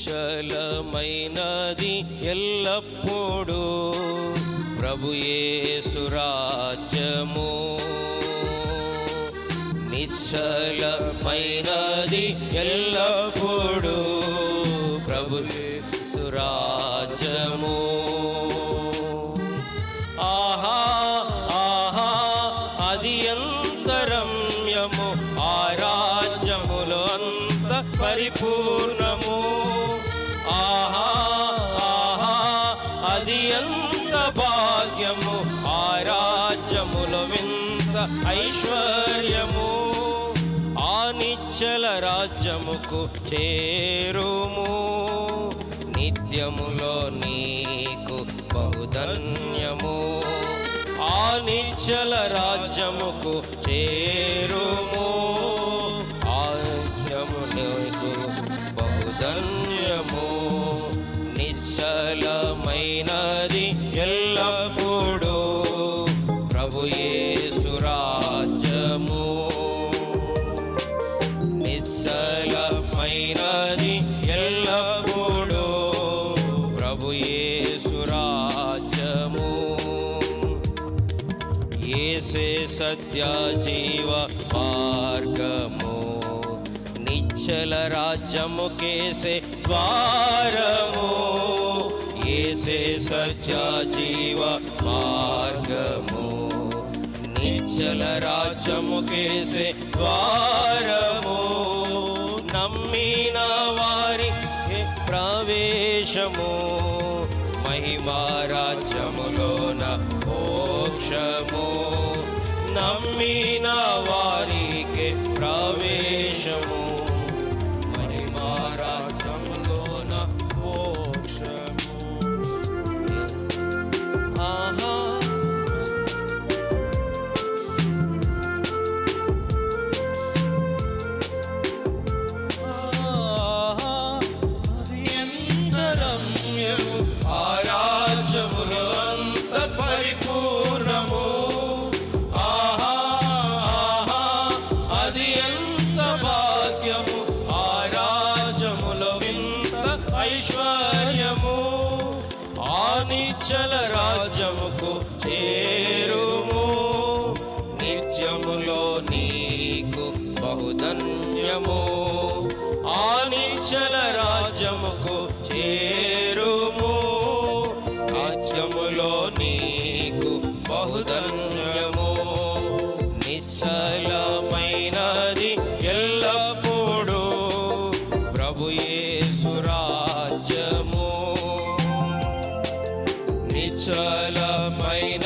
నిశ్చలమైనది ఎల్లప్పుడూ ప్రభు యేసు రాజ్యము. నిశ్చలమైనది ఎల్లప్పుడూ ప్రభు యేసు రాజ్యము. ఆహా ఆహా అది ఎంత రమ్యము, ఆ రాజ్యములో అంత పరిపూర్ణము. ఆహా ఆహా అది ఎంత భాగ్యము, ఆ రాజ్యములో వింత ఐశ్వర్యము. ఆ నిశ్చల రాజ్యముకు చేరుము, నిత్యములో నీకు బహుధన్యము. ఆ నిశ్చల రాజ్యముకు చేరుము, ఆ నిత్యము నీకు బహుధన్యము. నిశ్చలమైనది ఎల్లప్పుడూ ప్రభు యేసు రాజ్యము. నిశ్చలమైనది ఎల్లప్పుడూ ప్రభు యేసు రాజ్యము. యేసే సత్య జీవ మార్గము, నిశ్చల రాజ్యము కేసే ద్వారము. యేసే సత్య జీవ మార్గము, నిశ్చల రాజ్యము కేసే ద్వారము. నమ్మిన వారికి ప్రవేశము, మహిమా రాజ్యములోన మోక్షము. నమ్మిన వారికి ప్రవేశము, మహిమా రాజ్యములోన మోక్షము. ఆహా ఐశ్వర్యము. ఆ నిశ్చల రాజ్యముకు చేరుము, నిత్యములో నీకు బహుధన్యము. ఆ నిశ్చల రాజ్యముకు చేరుము, నిత్యములో నీకు బహుధన్యము. నిశ్చలమైనది ఎల్లప్పుడూ ప్రభు యేసు రాజ్యము. నిశ్చలమైనది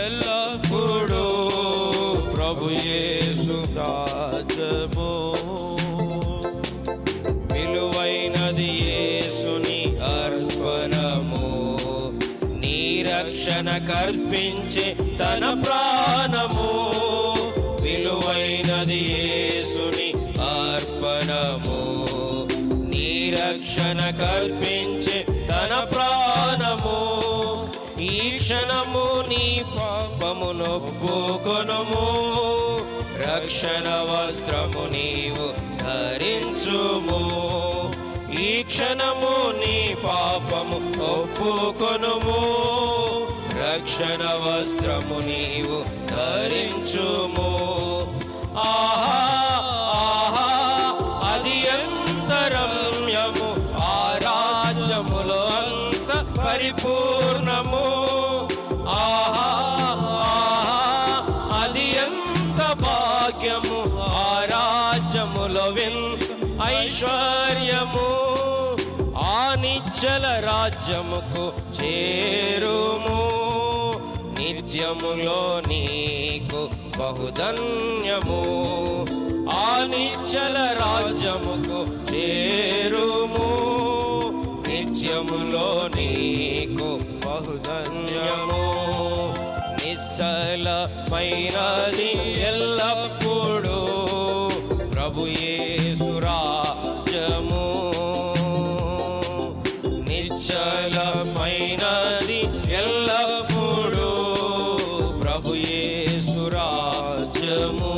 ఎల్లప్పుడూ ప్రభు యేసు రాజ్యము. విలువైనది యేసుని అర్పణము, నీ రక్షణ కల్పించే తన ప్రాణము. విలువైనది యేసుని అర్పణము, నీ రక్షణ కల్పించే తన ప్రాణము. ఈ క్షణము నీ పాపము నొప్పుకొనుము, రక్షణ వస్త్రము నీవు ధరించుము. ఈ క్షణము నీ పాపము ఒప్పుకొనుము, రక్షణ వస్త్రము నీవు ధరించుము. ఆహా ఆహా అది ఎంత రమ్యము, ఆ రాజ్యములో అంత పరిపూర్ణము. ఆహా ఆహా అది ఎంత భాగ్యము, ఆ రాజ్యములో వింత ఐశ్వర్యము. ఆ నిశ్చల రాజ్యముకు చేరుము, నిత్యములో నీకు బహుధన్యము. ఆ నిశ్చల రాజ్యముకు చేరుము, నిత్యములో నీకు బహుధన్యము. నిశ్చలమైనది ఎల్లప్పుడూ ప్రభు యేసు రాజ్యము. నిశ్చలమైనది ఎల్లప్పుడూ ప్రభు యేసు రాజ్యము.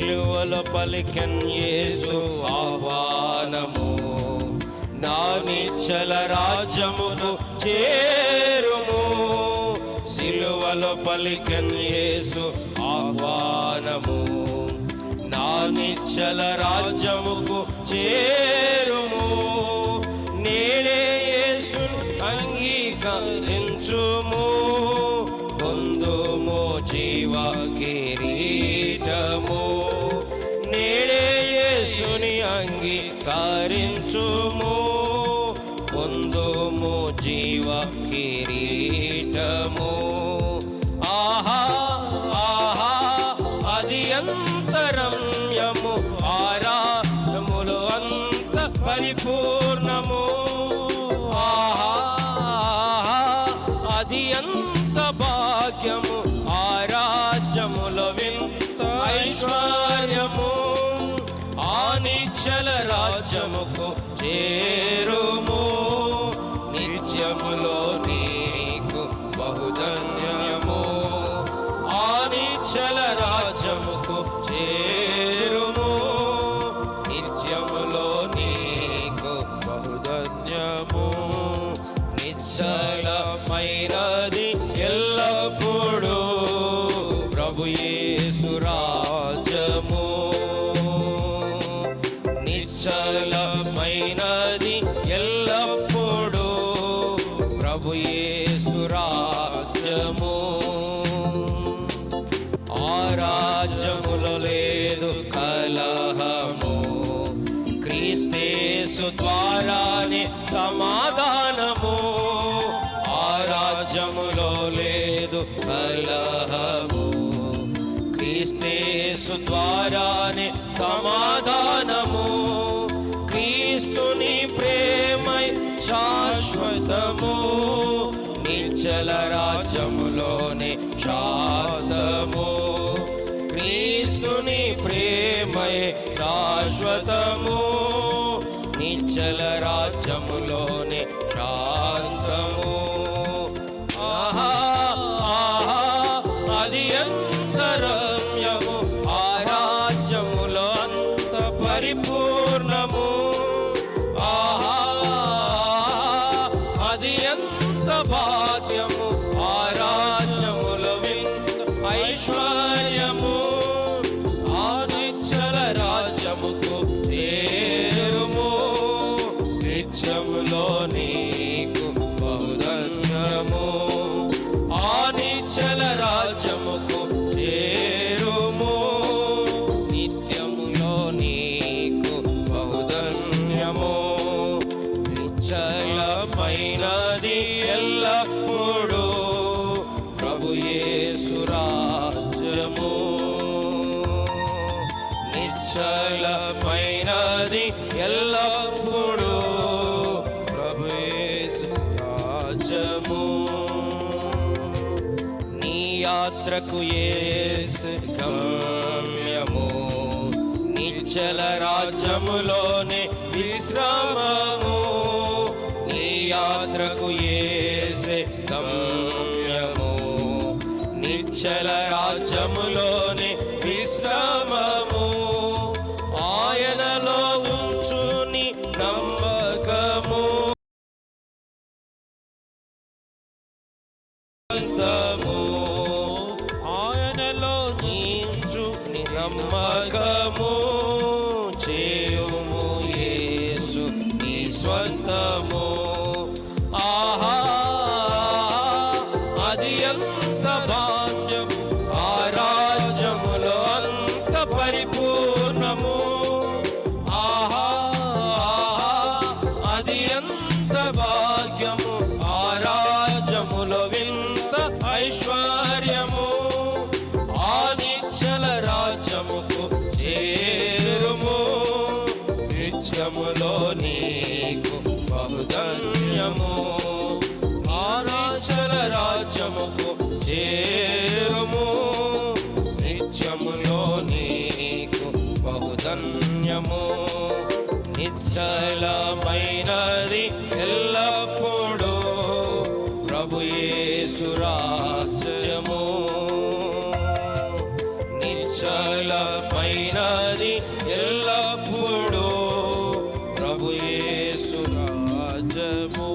సిలువలో పలికెన్ యేసు ఆహ్వానము, నా నిశ్చల రాజ్యమును చేరుము. సిలువలో పలికెన్ యేసు ఆహ్వానము, నా నిశ్చల రాజ్యముకు చేరుము. నేనే యేసును అంగీకరించుము, పొందుము జీవ కిరీటము. నేనే యేసుని అంగీకరించుము, పొందుము జీవ కిరీటము. ఆహా ఆహా అది అంతరమ్యము, ఆరాధములు అంత పరిపూర్ణము. ఆహా అది అంత భాగ్యము, ఆరాధ్యముల వింత ఐశ్వర్యము. ఆ నిశ్చల రాజ్యముకు చేరుము, నిత్యములో నీకు బహుధన్యము. ఆ నిశ్చల రాజ్యముకు చేరుము, నిత్యములో నీకు బహుధన్యము. నిశ్చలమైనది ఎల్లప్పుడూ ప్రభు యేసు రాజ్యము. నిశ్చలమైనది ఎల్లప్పుడూ ప్రభు యేసు రాజ్యము. ఆ రాజ్యములో లేదు కలహము, క్రీస్తేసు ద్వారానే సమాధానము. ఆ రాజ్యములో లేదు కలహము, క్రీస్తేసు ద్వారానే సమాధానము. క్రీస్తుని ప్రేమై శాశ్వతము, నిశ్చల రాజ్యములోనే శాంతము. క్రీస్తుని ప్రేమై శాశ్వతము, నిశ్చల రాజ్యములోనే శాంతము. ఆహా ఆహా అది అంతరమ్యము, ఆరాధ్యములో అంత పరిపూర్ణము. ఆహా అది ఎంత భాగ్యము, ఆరాధ్యముల వింత ఐశ్వర్యము. ఆ నిశ్చల రాజ్యముకు చేరుము, నిత్యములో నీకు బహుధన్యము. ఆ నిశ్చల రాజ్యముకు చేరుము, నిత్యములో నీకు బహుధన్యము. నిశ్చలమైనది ఎల్లప్పుడూ ప్రభు యేసు రాజ్యము. నిశ్చలమైనది ఎల్లప్పుడూ ప్రభు యేసు రాజ్యము. నీ యాత్రకు యేసు గమ్యము, నిశ్చల రాజ్యములోనే విశ్రామము. నీ యాత్రకు యేసు గమ్యము, నిశ్చల రాజ్యములోనే విశ్రామము. ఆయనలో ఉంచుని నమ్మకము, ఆయనలో నీంచుని నమ్మకము. చేయుము యేసు నీ స్వంతము. ఆహా అది ఎంత భాగ్యం, ఆరాధ్యములో అంత పరిపూర్ణము. ఆహా అది ఎంత భాగ్యము, ఆరాధ్యములో వింత ఐశ్వర్యము. ఆ నిశ్చల రాజ్యముకు చేరుము, నిత్యములో నీకు బహుధన్యము. ఆ నిశ్చల రాజ్యముకు చేరుము, నిత్యములో నీకు బహుధన్యము. నిశ్చలమైనది ఎల్లప్పుడూ ప్రభు యేసు రాజ్యము. నిశ్చలమైన ఘనమైనది ఎల్లప్పుడూ ప్రభు యేసు రాజ్యము